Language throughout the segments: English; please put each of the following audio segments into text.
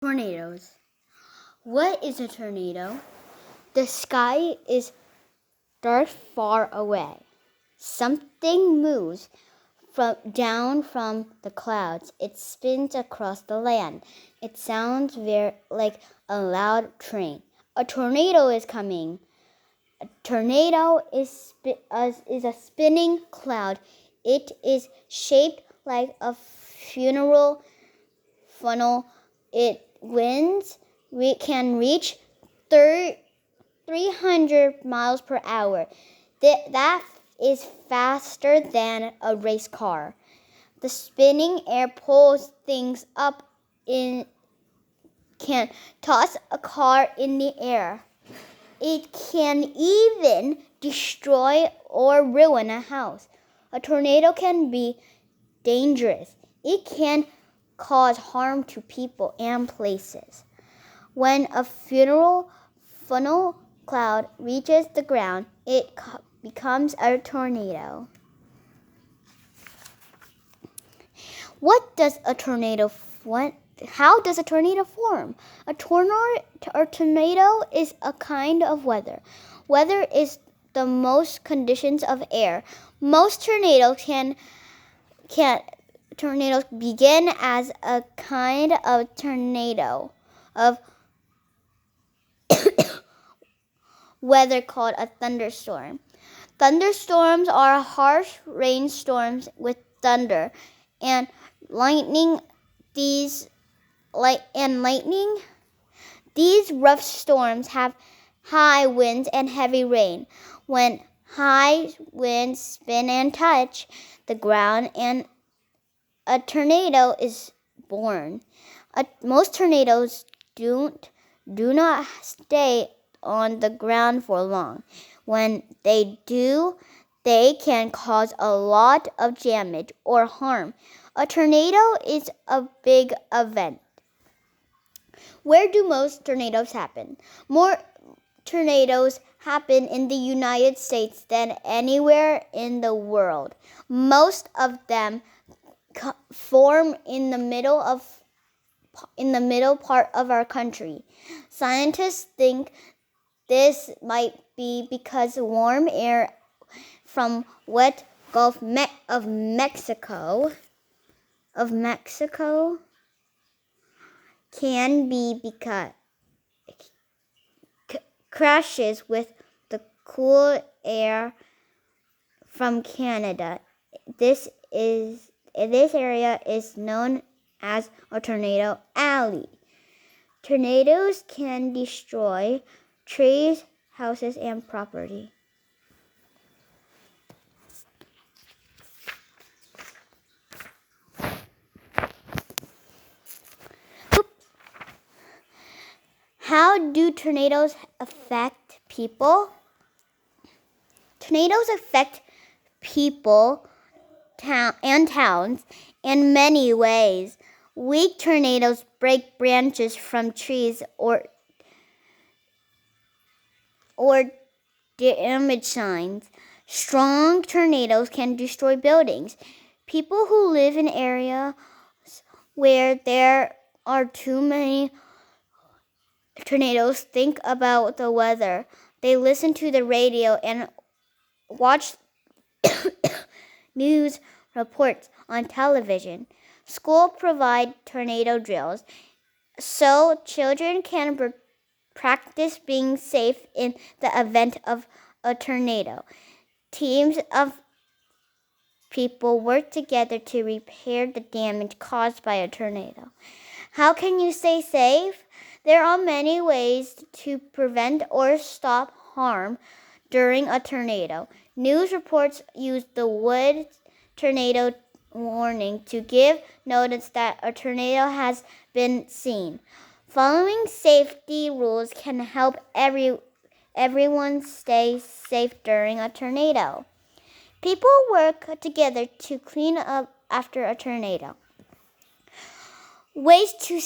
Tornadoes. What is a tornado? The sky is dark far away. Something moves down from the clouds. It spins across the land. It sounds like a loud train. A tornado is coming. A tornado is a spinning cloud. It is shaped like a funeral funnel. It winds can reach 300 miles per hour. That is faster than a race car. The spinning air pulls things up can toss a car in the air. It can even destroy or ruin a house. A tornado can be dangerous. It can cause harm to people and places. When a funeral funnel cloud reaches the ground, it becomes a tornado. How does a tornado form? A tornado is a kind of weather. Weather is the most conditions of air. Most tornadoes tornadoes begin as a kind of tornado of weather called a thunderstorm. Thunderstorms are harsh rainstorms with thunder and lightning. These rough storms have high winds and heavy rain. When high winds spin and touch the ground, and a tornado is born. Most tornadoes do not stay on the ground for long. When they do, they can cause a lot of damage or harm. A tornado is a big event. Where do most tornadoes happen? More tornadoes happen in the United States than anywhere in the world. Most of them form in the middle part of our country. Scientists think this might be because warm air from wet Gulf of Mexico can be because crashes with the cool air from Canada. This area is known as a tornado alley. Tornadoes can destroy trees, houses, and property. How do tornadoes affect people? Tornadoes affect people and towns in many ways. Weak tornadoes break branches from trees or damage signs. Strong tornadoes can destroy buildings. People who live in areas where there are too many tornadoes think about the weather. They listen to the radio and watch news reports on television. Schools provide tornado drills so children can practice being safe in the event of a tornado. Teams of people work together to repair the damage caused by a tornado. How can you stay safe? There are many ways to prevent or stop harm during a tornado. News reports use the word tornado warning to give notice that a tornado has been seen. Following safety rules can help everyone stay safe during a tornado. People work together to clean up after a tornado. Ways to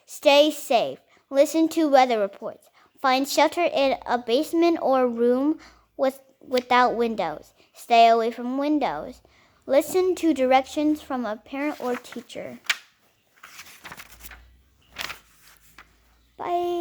stay safe. Listen to weather reports. Find shelter in a basement or room without windows. Stay away from windows. Listen to directions from a parent or teacher. Bye.